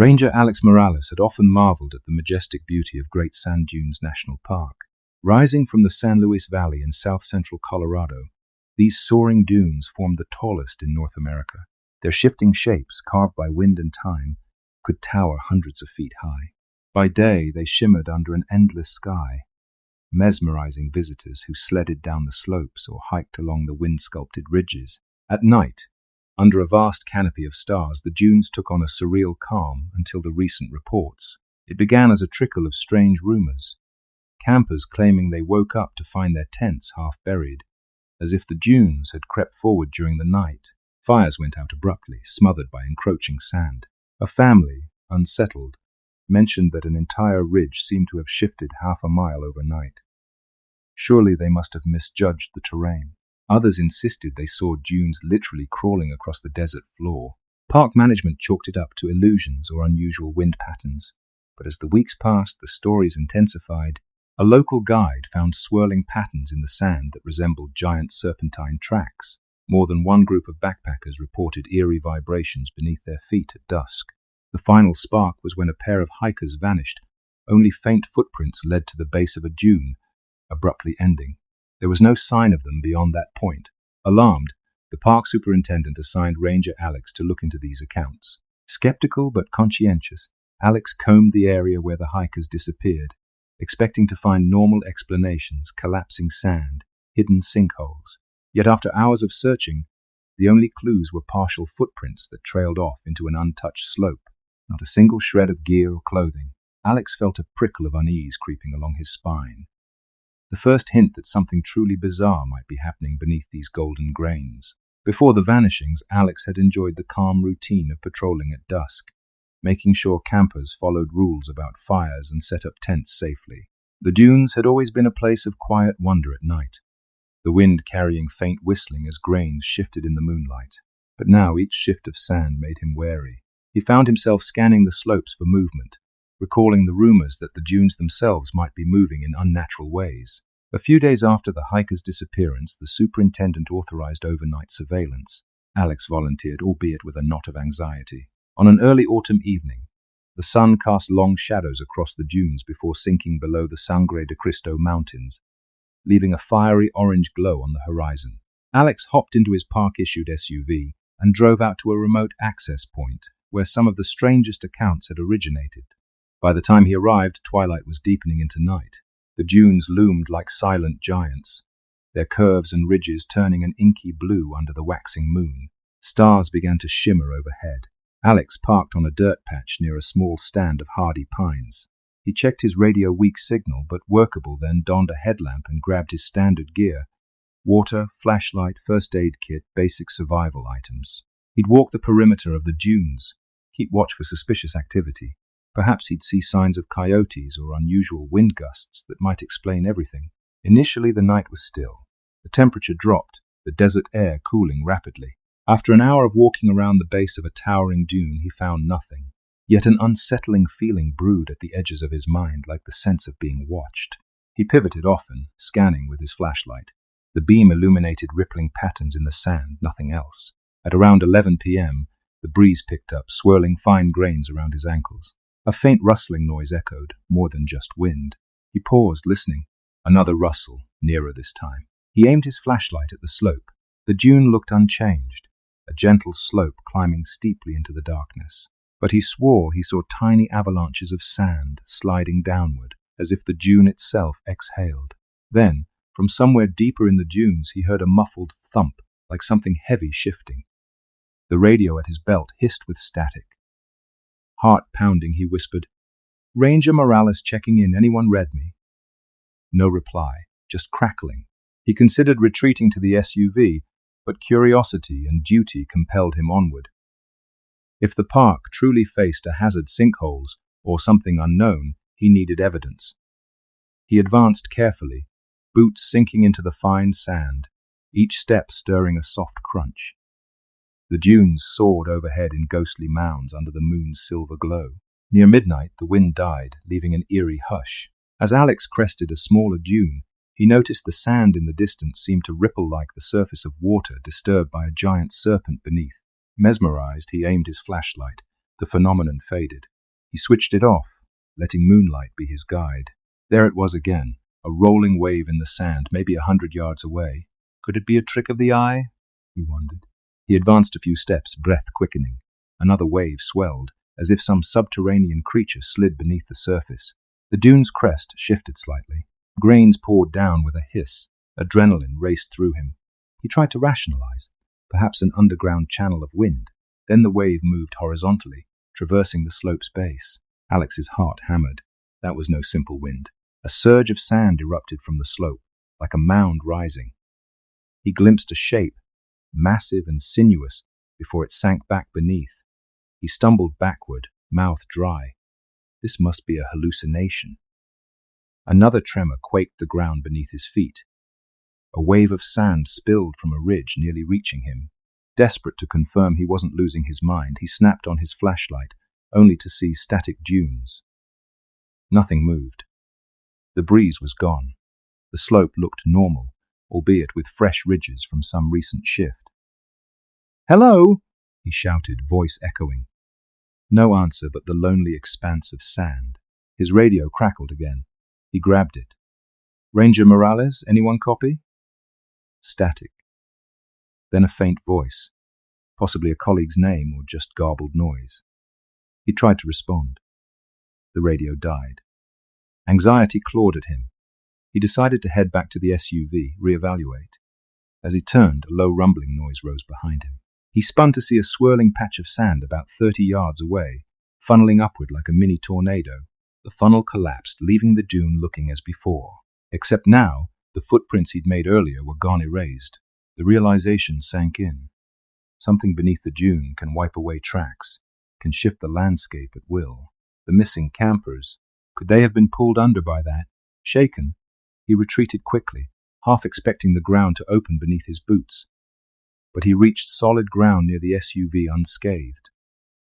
Ranger Alex Morales had often marveled at the majestic beauty of Great Sand Dunes National Park. Rising from the San Luis Valley in south-central Colorado, these soaring dunes formed the tallest in North America. Their shifting shapes, carved by wind and time, could tower hundreds of feet high. By day, they shimmered under an endless sky, mesmerizing visitors who sledded down the slopes or hiked along the wind-sculpted ridges. At night, under a vast canopy of stars, the dunes took on a surreal calm until the recent reports. It began as a trickle of strange rumors, campers claiming they woke up to find their tents half buried, as if the dunes had crept forward during the night. Fires went out abruptly, smothered by encroaching sand. A family, unsettled, mentioned that an entire ridge seemed to have shifted half a mile overnight. Surely they must have misjudged the terrain. Others insisted they saw dunes literally crawling across the desert floor. Park management chalked it up to illusions or unusual wind patterns. But as the weeks passed, the stories intensified. A local guide found swirling patterns in the sand that resembled giant serpentine tracks. More than one group of backpackers reported eerie vibrations beneath their feet at dusk. The final spark was when a pair of hikers vanished. Only faint footprints led to the base of a dune, abruptly ending. There was no sign of them beyond that point. Alarmed, the park superintendent assigned Ranger Alex to look into these accounts. Skeptical but conscientious, Alex combed the area where the hikers disappeared, expecting to find normal explanations: collapsing sand, hidden sinkholes. Yet after hours of searching, the only clues were partial footprints that trailed off into an untouched slope. Not a single shred of gear or clothing. Alex felt a prickle of unease creeping along his spine. The first hint that something truly bizarre might be happening beneath these golden grains. Before the vanishings, Alex had enjoyed the calm routine of patrolling at dusk, making sure campers followed rules about fires and set up tents safely. The dunes had always been a place of quiet wonder at night, the wind carrying faint whistling as grains shifted in the moonlight. But now each shift of sand made him wary. He found himself scanning the slopes for movement, recalling the rumors that the dunes themselves might be moving in unnatural ways. A few days after the hiker's disappearance, the superintendent authorized overnight surveillance. Alex volunteered, albeit with a knot of anxiety. On an early autumn evening, the sun cast long shadows across the dunes before sinking below the Sangre de Cristo Mountains, leaving a fiery orange glow on the horizon. Alex hopped into his park-issued SUV and drove out to a remote access point where some of the strangest accounts had originated. By the time he arrived, twilight was deepening into night. The dunes loomed like silent giants, their curves and ridges turning an inky blue under the waxing moon. Stars began to shimmer overhead. Alex parked on a dirt patch near a small stand of hardy pines. He checked his radio weak signal, but workable, then donned a headlamp and grabbed his standard gear: water, flashlight, first aid kit, basic survival items. He'd walk the perimeter of the dunes, keep watch for suspicious activity. Perhaps he'd see signs of coyotes or unusual wind gusts that might explain everything. Initially, the night was still. The temperature dropped, the desert air cooling rapidly. After an hour of walking around the base of a towering dune, he found nothing. Yet an unsettling feeling brewed at the edges of his mind, like the sense of being watched. He pivoted often, scanning with his flashlight. The beam illuminated rippling patterns in the sand, nothing else. At around 11 p.m., the breeze picked up, swirling fine grains around his ankles. A faint rustling noise echoed, more than just wind. He paused, listening. Another rustle, nearer this time. He aimed his flashlight at the slope. The dune looked unchanged, a gentle slope climbing steeply into the darkness. But he swore he saw tiny avalanches of sand sliding downward, as if the dune itself exhaled. Then, from somewhere deeper in the dunes, he heard a muffled thump, like something heavy shifting. The radio at his belt hissed with static. Heart pounding, he whispered, "Ranger Morales checking in. Anyone read me?" No reply, just crackling. He considered retreating to the SUV, but curiosity and duty compelled him onward. If the park truly faced a hazard sinkholes or something unknown, he needed evidence. He advanced carefully, boots sinking into the fine sand, each step stirring a soft crunch. The dunes soared overhead in ghostly mounds under the moon's silver glow. Near midnight, the wind died, leaving an eerie hush. As Alex crested a smaller dune, he noticed the sand in the distance seemed to ripple like the surface of water disturbed by a giant serpent beneath. Mesmerized, he aimed his flashlight. The phenomenon faded. He switched it off, letting moonlight be his guide. There it was again, a rolling wave in the sand, maybe 100 yards away. Could it be a trick of the eye? He wondered. He advanced a few steps, breath quickening. Another wave swelled, as if some subterranean creature slid beneath the surface. The dune's crest shifted slightly. Grains poured down with a hiss. Adrenaline raced through him. He tried to rationalize. Perhaps an underground channel of wind. Then the wave moved horizontally, traversing the slope's base. Alex's heart hammered. That was no simple wind. A surge of sand erupted from the slope, like a mound rising. He glimpsed a shape, massive and sinuous, before it sank back beneath. He stumbled backward, mouth dry. This must be a hallucination. Another tremor quaked the ground beneath his feet. A wave of sand spilled from a ridge, nearly reaching him. Desperate to confirm he wasn't losing his mind, he snapped on his flashlight, only to see static dunes. Nothing moved. The breeze was gone. The slope looked normal, albeit with fresh ridges from some recent shift. "Hello!" he shouted, voice echoing. No answer but the lonely expanse of sand. His radio crackled again. He grabbed it. "Ranger Morales, anyone copy?" Static. Then a faint voice, possibly a colleague's name or just garbled noise. He tried to respond. The radio died. Anxiety clawed at him. He decided to head back to the SUV, reevaluate. As he turned, a low rumbling noise rose behind him. He spun to see a swirling patch of sand about 30 yards away, funneling upward like a mini tornado. The funnel collapsed, leaving the dune looking as before. Except now, the footprints he'd made earlier were gone erased. The realization sank in. Something beneath the dune can wipe away tracks, can shift the landscape at will. The missing campers, could they have been pulled under by that? Shaken, he retreated quickly, half expecting the ground to open beneath his boots. But he reached solid ground near the SUV unscathed.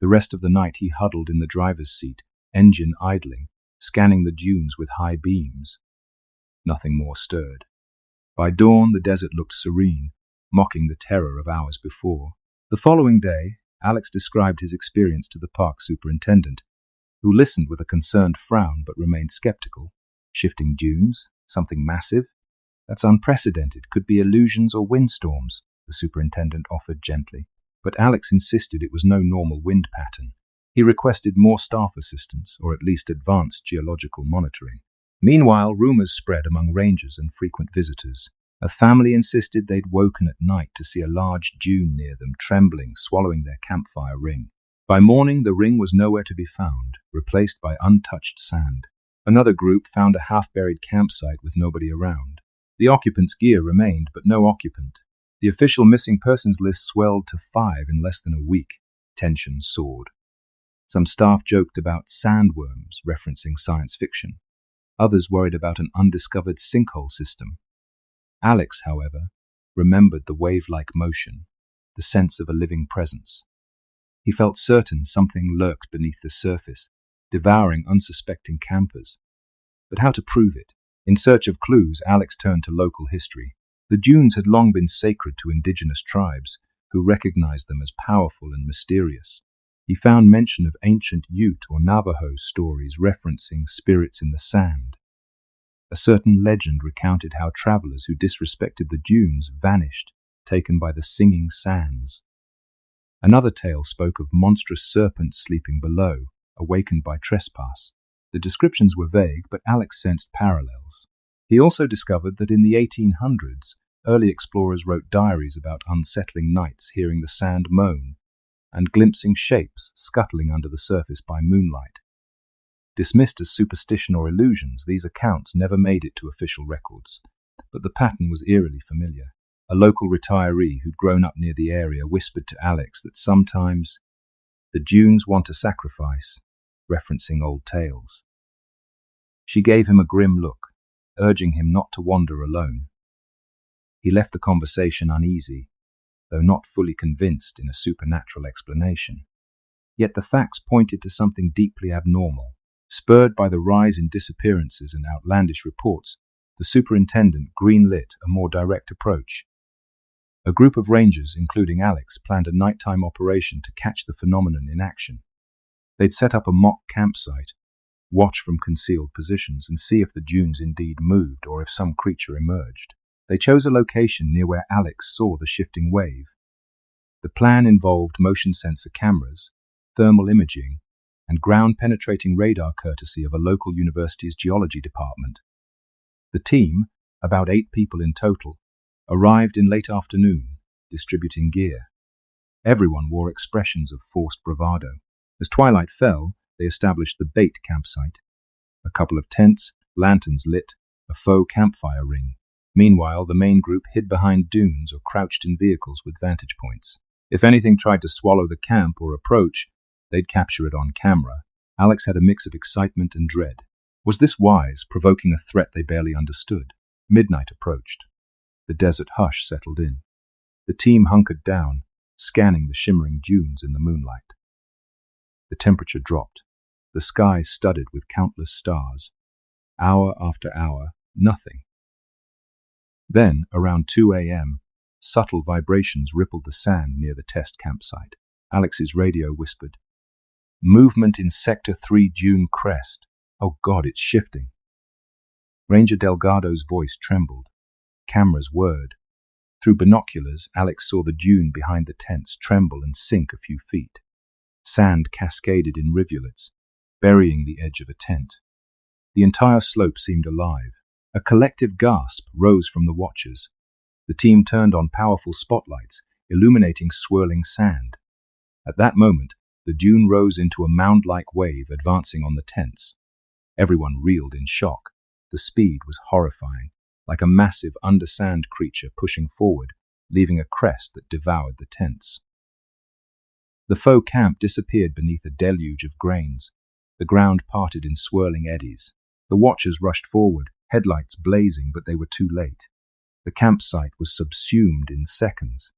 The rest of the night he huddled in the driver's seat, engine idling, scanning the dunes with high beams. Nothing more stirred. By dawn, the desert looked serene, mocking the terror of hours before. The following day, Alex described his experience to the park superintendent, who listened with a concerned frown but remained skeptical. Shifting dunes? Something massive? That's unprecedented. Could be illusions or windstorms, the superintendent offered gently. But Alex insisted it was no normal wind pattern. He requested more staff assistance, or at least advanced geological monitoring. Meanwhile, rumors spread among rangers and frequent visitors. A family insisted they'd woken at night to see a large dune near them, trembling, swallowing their campfire ring. By morning, the ring was nowhere to be found, replaced by untouched sand. Another group found a half-buried campsite with nobody around. The occupant's gear remained, but no occupant. The official missing persons list swelled to 5 in less than a week. Tension soared. Some staff joked about sandworms, referencing science fiction. Others worried about an undiscovered sinkhole system. Alex, however, remembered the wave-like motion, the sense of a living presence. He felt certain something lurked beneath the surface, devouring unsuspecting campers. But how to prove it? In search of clues, Alex turned to local history. The dunes had long been sacred to indigenous tribes, who recognized them as powerful and mysterious. He found mention of ancient Ute or Navajo stories referencing spirits in the sand. A certain legend recounted how travelers who disrespected the dunes vanished, taken by the singing sands. Another tale spoke of monstrous serpents sleeping below, awakened by trespass. The descriptions were vague, but Alex sensed parallels. He also discovered that in the 1800s, early explorers wrote diaries about unsettling nights hearing the sand moan and glimpsing shapes scuttling under the surface by moonlight. Dismissed as superstition or illusions, these accounts never made it to official records, but the pattern was eerily familiar. A local retiree who'd grown up near the area whispered to Alex that sometimes the dunes want a sacrifice, referencing old tales. She gave him a grim look, urging him not to wander alone. He left the conversation uneasy, though not fully convinced in a supernatural explanation. Yet the facts pointed to something deeply abnormal. Spurred by the rise in disappearances and outlandish reports, the superintendent greenlit a more direct approach. A group of rangers, including Alex, planned a nighttime operation to catch the phenomenon in action. They'd set up a mock campsite, watch from concealed positions, and see if the dunes indeed moved or if some creature emerged. They chose a location near where Alex saw the shifting wave. The plan involved motion sensor cameras, thermal imaging, and ground-penetrating radar courtesy of a local university's geology department. The team, about 8 people in total, arrived in late afternoon, distributing gear. Everyone wore expressions of forced bravado. As twilight fell, they established the bait campsite. A couple of tents, lanterns lit, a faux campfire ring. Meanwhile, the main group hid behind dunes or crouched in vehicles with vantage points. If anything tried to swallow the camp or approach, they'd capture it on camera. Alex had a mix of excitement and dread. Was this wise, provoking a threat they barely understood? Midnight approached. The desert hush settled in. The team hunkered down, scanning the shimmering dunes in the moonlight. The temperature dropped. The sky studded with countless stars. Hour after hour, nothing. Then, around 2 a.m., subtle vibrations rippled the sand near the test campsite. Alex's radio whispered, "Movement in Sector 3 dune crest. Oh God, it's shifting." Ranger Delgado's voice trembled. Cameras whirred. Through binoculars, Alex saw the dune behind the tents tremble and sink a few feet. Sand cascaded in rivulets, burying the edge of a tent. The entire slope seemed alive. A collective gasp rose from the watchers. The team turned on powerful spotlights, illuminating swirling sand. At that moment, the dune rose into a mound-like wave advancing on the tents. Everyone reeled in shock. The speed was horrifying, like a massive undersand creature pushing forward, leaving a crest that devoured the tents. The faux camp disappeared beneath a deluge of grains. The ground parted in swirling eddies. The watchers rushed forward, headlights blazing, but they were too late. The campsite was subsumed in seconds.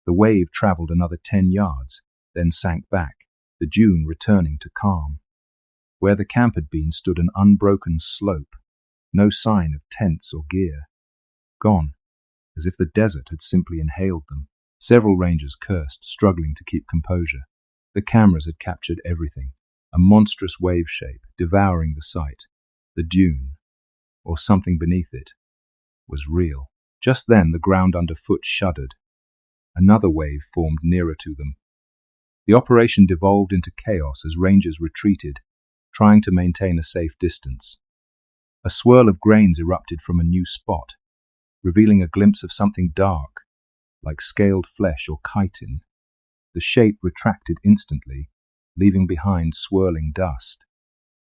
The wave traveled another 10 yards, then sank back, the dune returning to calm. Where the camp had been stood an unbroken slope, no sign of tents or gear. Gone, as if the desert had simply inhaled them. Several rangers cursed, struggling to keep composure. The cameras had captured everything, a monstrous wave shape devouring the site. The dune, or something beneath it, was real. Just then the ground underfoot shuddered. Another wave formed nearer to them. The operation devolved into chaos as rangers retreated, trying to maintain a safe distance. A swirl of grains erupted from a new spot, revealing a glimpse of something dark, like scaled flesh or chitin. The shape retracted instantly, leaving behind swirling dust.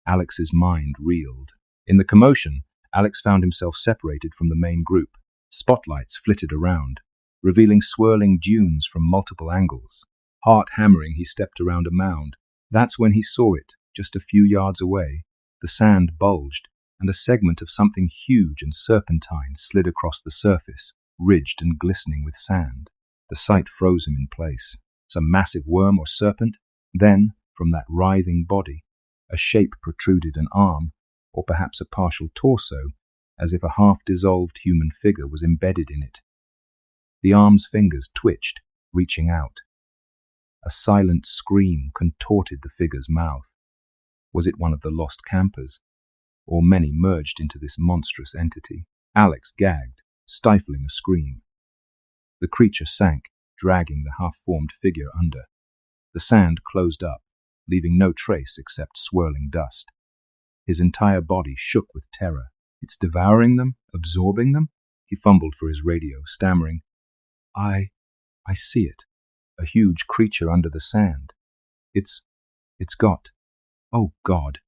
Alex's mind reeled. In the commotion, Alex found himself separated from the main group. Spotlights flitted around, revealing swirling dunes from multiple angles. Heart hammering, he stepped around a mound. That's when he saw it, just a few yards away. The sand bulged, and a segment of something huge and serpentine slid across the surface, ridged and glistening with sand. The sight froze him in place. Some massive worm or serpent? Then, from that writhing body, a shape protruded, an arm, or perhaps a partial torso, as if a half-dissolved human figure was embedded in it. The arm's fingers twitched, reaching out. A silent scream contorted the figure's mouth. Was it one of the lost campers? Or many merged into this monstrous entity? Alex gagged, stifling a scream. The creature sank, dragging the half-formed figure under. The sand closed up, leaving no trace except swirling dust. His entire body shook with terror. It's devouring them, absorbing them? He fumbled for his radio, stammering, I see it. A huge creature under the sand. It's got... Oh, God.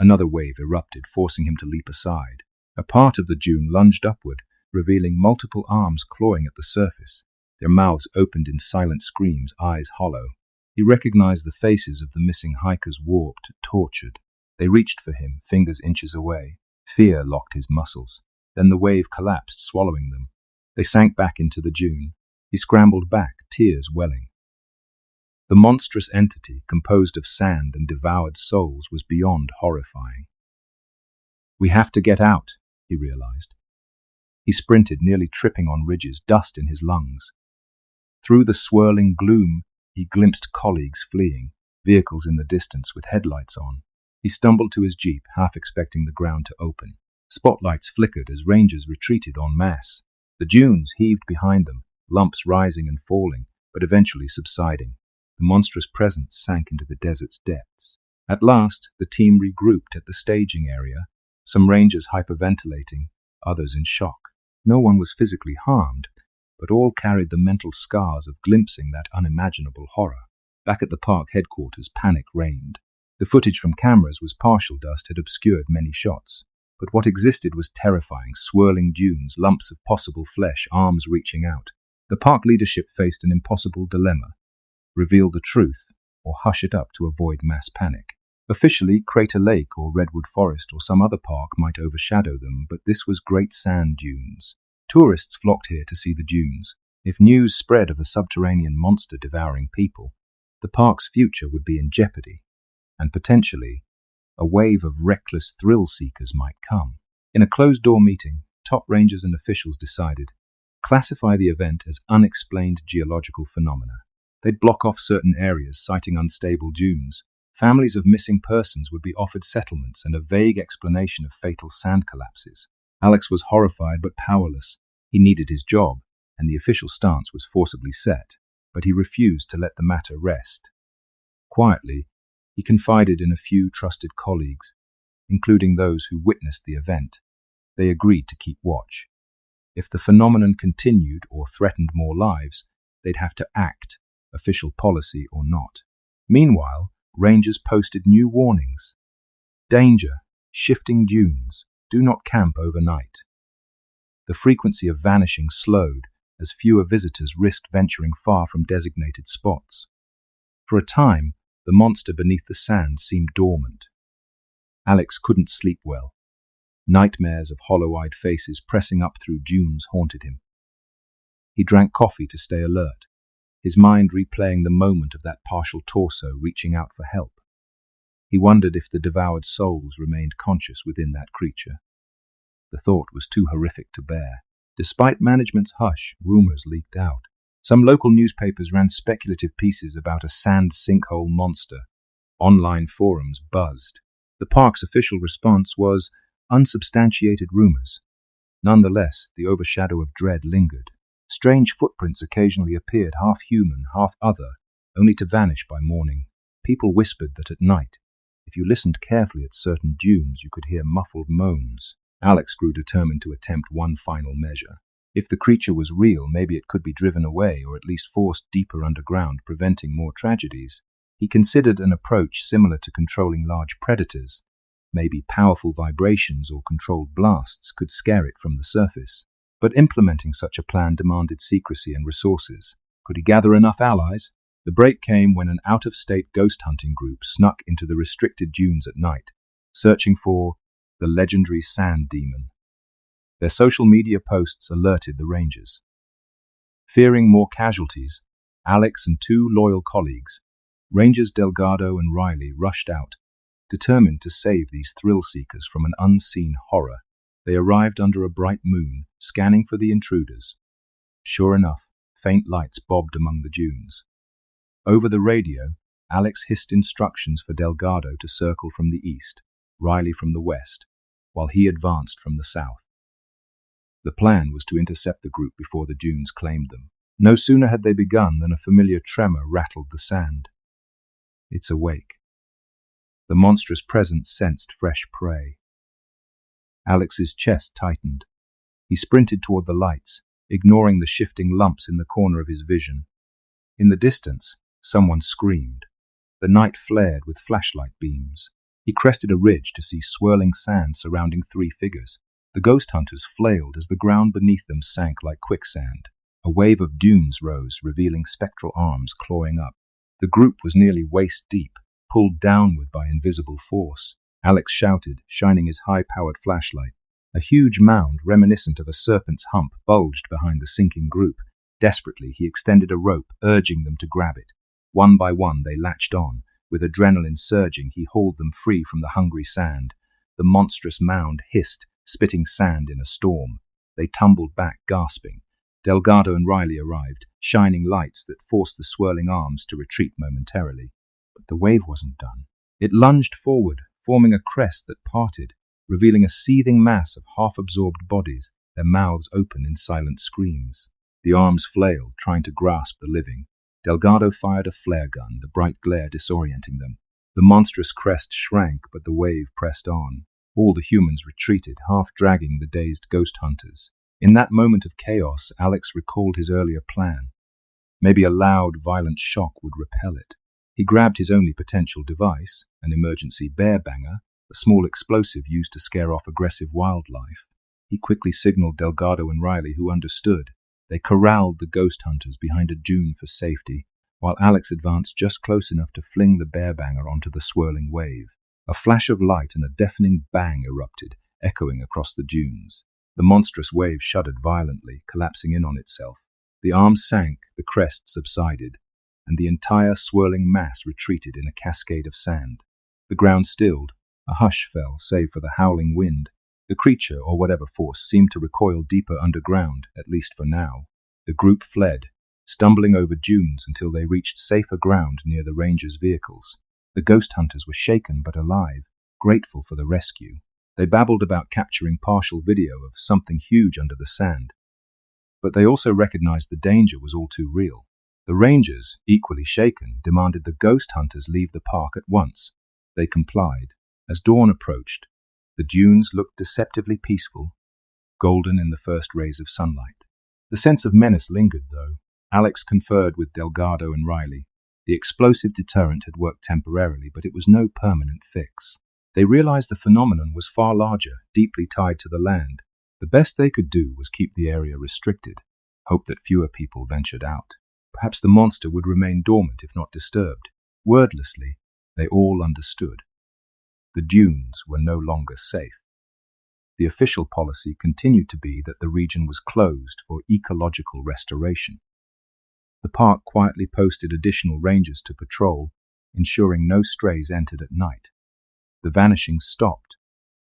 Another wave erupted, forcing him to leap aside. A part of the dune lunged upward, revealing multiple arms clawing at the surface. Their mouths opened in silent screams, eyes hollow. He recognized the faces of the missing hikers, warped, tortured. They reached for him, fingers inches away. Fear locked his muscles. Then the wave collapsed, swallowing them. They sank back into the dune. He scrambled back, tears welling. The monstrous entity, composed of sand and devoured souls, was beyond horrifying. We have to get out, he realized. He sprinted, nearly tripping on ridges, dust in his lungs. Through the swirling gloom, he glimpsed colleagues fleeing, vehicles in the distance with headlights on. He stumbled to his jeep, half expecting the ground to open. Spotlights flickered as rangers retreated en masse. The dunes heaved behind them, lumps rising and falling, but eventually subsiding. The monstrous presence sank into the desert's depths. At last, the team regrouped at the staging area, some rangers hyperventilating, others in shock. No one was physically harmed, but all carried the mental scars of glimpsing that unimaginable horror. Back at the park headquarters, panic reigned. The footage from cameras was partial dust had obscured many shots, but what existed was terrifying, swirling dunes, lumps of possible flesh, arms reaching out. The park leadership faced an impossible dilemma: reveal the truth or hush it up to avoid mass panic. Officially, Crater Lake or Redwood Forest or some other park might overshadow them, but this was Great Sand Dunes. Tourists flocked here to see the dunes. If news spread of a subterranean monster devouring people, the park's future would be in jeopardy, and potentially, a wave of reckless thrill-seekers might come. In a closed-door meeting, top rangers and officials decided, classify the event as unexplained geological phenomena. They'd block off certain areas, citing unstable dunes. Families of missing persons would be offered settlements and a vague explanation of fatal sand collapses. Alex was horrified but powerless. He needed his job, and the official stance was forcibly set, but he refused to let the matter rest. Quietly, he confided in a few trusted colleagues, including those who witnessed the event. They agreed to keep watch. If the phenomenon continued or threatened more lives, they'd have to act, official policy or not. Meanwhile, rangers posted new warnings. Danger, shifting dunes, do not camp overnight. The frequency of vanishing slowed as fewer visitors risked venturing far from designated spots. For a time, the monster beneath the sand seemed dormant. Alex couldn't sleep well. Nightmares of hollow-eyed faces pressing up through dunes haunted him. He drank coffee to stay alert, his mind replaying the moment of that partial torso reaching out for help. He wondered if the devoured souls remained conscious within that creature. The thought was too horrific to bear. Despite management's hush, rumors leaked out. Some local newspapers ran speculative pieces about a sand sinkhole monster. Online forums buzzed. The park's official response was unsubstantiated rumors. Nonetheless, the overshadow of dread lingered. Strange footprints occasionally appeared, half human, half other, only to vanish by morning. People whispered that at night, if you listened carefully at certain dunes, you could hear muffled moans. Alex grew determined to attempt one final measure. If the creature was real, maybe it could be driven away or at least forced deeper underground, preventing more tragedies. He considered an approach similar to controlling large predators. Maybe powerful vibrations or controlled blasts could scare it from the surface. But implementing such a plan demanded secrecy and resources. Could he gather enough allies? The break came when an out-of-state ghost hunting group snuck into the restricted dunes at night, searching for the legendary sand demon. Their social media posts alerted the rangers. Fearing more casualties, Alex and two loyal colleagues, Rangers Delgado and Riley, rushed out, determined to save these thrill-seekers from an unseen horror. They arrived under a bright moon, scanning for the intruders. Sure enough, faint lights bobbed among the dunes. Over the radio, Alex hissed instructions for Delgado to circle from the east, Riley from the west, while he advanced from the south. The plan was to intercept the group before the dunes claimed them. No sooner had they begun than a familiar tremor rattled the sand. It's awake. The monstrous presence sensed fresh prey. Alex's chest tightened. He sprinted toward the lights, ignoring the shifting lumps in the corner of his vision. In the distance, someone screamed. The night flared with flashlight beams. He crested a ridge to see swirling sand surrounding three figures. The ghost hunters flailed as the ground beneath them sank like quicksand. A wave of dunes rose, revealing spectral arms clawing up. The group was nearly waist-deep, pulled downward by invisible force. Alex shouted, shining his high-powered flashlight. A huge mound, reminiscent of a serpent's hump, bulged behind the sinking group. Desperately, he extended a rope, urging them to grab it. One by one, they latched on. With adrenaline surging, he hauled them free from the hungry sand. The monstrous mound hissed, spitting sand in a storm. They tumbled back, gasping. Delgado and Riley arrived, shining lights that forced the swirling arms to retreat momentarily. But the wave wasn't done. It lunged forward, forming a crest that parted, revealing a seething mass of half-absorbed bodies, their mouths open in silent screams. The arms flailed, trying to grasp the living. Delgado fired a flare gun, the bright glare disorienting them. The monstrous crest shrank, but the wave pressed on. All the humans retreated, half dragging the dazed ghost hunters. In that moment of chaos, Alex recalled his earlier plan. Maybe a loud, violent shock would repel it. He grabbed his only potential device, an emergency bear banger, a small explosive used to scare off aggressive wildlife. He quickly signaled Delgado and Riley, who understood. They corralled the ghost hunters behind a dune for safety, while Alex advanced just close enough to fling the bear banger onto the swirling wave. A flash of light and a deafening bang erupted, echoing across the dunes. The monstrous wave shuddered violently, collapsing in on itself. The arms sank, the crest subsided, and the entire swirling mass retreated in a cascade of sand. The ground stilled. A hush fell, save for the howling wind. The creature, or whatever force, seemed to recoil deeper underground, at least for now. The group fled, stumbling over dunes until they reached safer ground near the rangers' vehicles. The ghost hunters were shaken but alive, grateful for the rescue. They babbled about capturing partial video of something huge under the sand. But they also recognized the danger was all too real. The rangers, equally shaken, demanded the ghost hunters leave the park at once. They complied. As dawn approached, the dunes looked deceptively peaceful, golden in the first rays of sunlight. The sense of menace lingered, though. Alex conferred with Delgado and Riley. The explosive deterrent had worked temporarily, but it was no permanent fix. They realized the phenomenon was far larger, deeply tied to the land. The best they could do was keep the area restricted, hope that fewer people ventured out. Perhaps the monster would remain dormant if not disturbed. Wordlessly, they all understood. The dunes were no longer safe. The official policy continued to be that the region was closed for ecological restoration. The park quietly posted additional rangers to patrol, ensuring no strays entered at night. The vanishing stopped,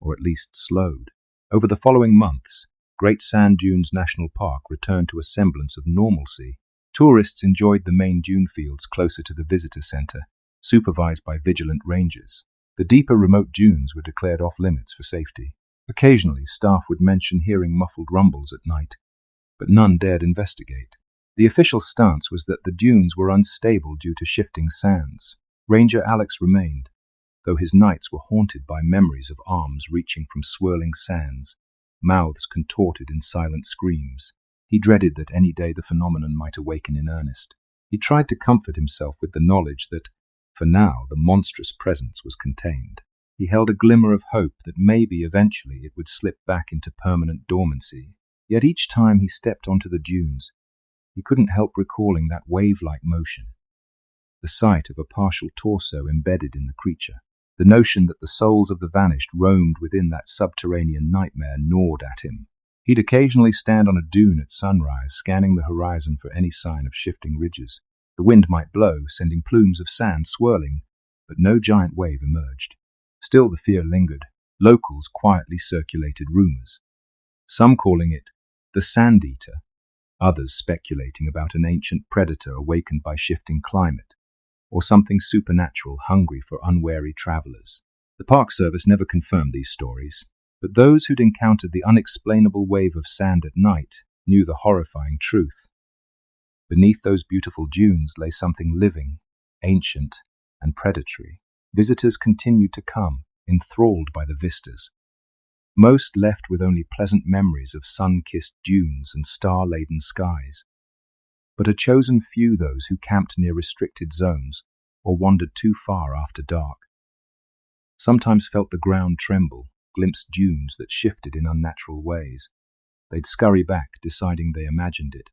or at least slowed. Over the following months, Great Sand Dunes National Park returned to a semblance of normalcy. Tourists enjoyed the main dune fields closer to the visitor center, supervised by vigilant rangers. The deeper remote dunes were declared off-limits for safety. Occasionally, staff would mention hearing muffled rumbles at night, but none dared investigate. The official stance was that the dunes were unstable due to shifting sands. Ranger Alex remained, though his nights were haunted by memories of arms reaching from swirling sands, mouths contorted in silent screams. He dreaded that any day the phenomenon might awaken in earnest. He tried to comfort himself with the knowledge that, for now, the monstrous presence was contained. He held a glimmer of hope that maybe eventually it would slip back into permanent dormancy. Yet each time he stepped onto the dunes, he couldn't help recalling that wave-like motion, the sight of a partial torso embedded in the creature. The notion that the souls of the vanished roamed within that subterranean nightmare gnawed at him. He'd occasionally stand on a dune at sunrise, scanning the horizon for any sign of shifting ridges. The wind might blow, sending plumes of sand swirling, but no giant wave emerged. Still the fear lingered. Locals quietly circulated rumors, some calling it the Sand Eater, others speculating about an ancient predator awakened by shifting climate, or something supernatural hungry for unwary travelers. The Park Service never confirmed these stories, but those who'd encountered the unexplainable wave of sand at night knew the horrifying truth. Beneath those beautiful dunes lay something living, ancient, and predatory. Visitors continued to come, enthralled by the vistas. Most left with only pleasant memories of sun-kissed dunes and star-laden skies. But a chosen few those who camped near restricted zones or wandered too far after dark. Sometimes felt the ground tremble, glimpsed dunes that shifted in unnatural ways. They'd scurry back, deciding they imagined it.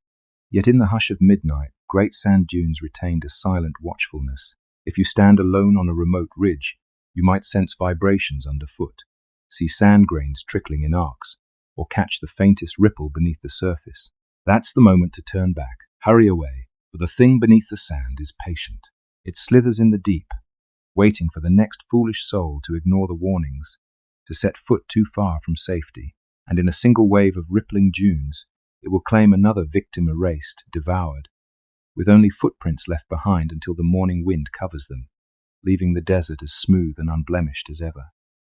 Yet in the hush of midnight, Great Sand Dunes retained a silent watchfulness. If you stand alone on a remote ridge, you might sense vibrations underfoot, see sand grains trickling in arcs, or catch the faintest ripple beneath the surface. That's the moment to turn back, hurry away, for the thing beneath the sand is patient. It slithers in the deep, waiting for the next foolish soul to ignore the warnings, to set foot too far from safety, and in a single wave of rippling dunes, it will claim another victim erased, devoured, with only footprints left behind until the morning wind covers them. leaving the desert as smooth and unblemished as ever.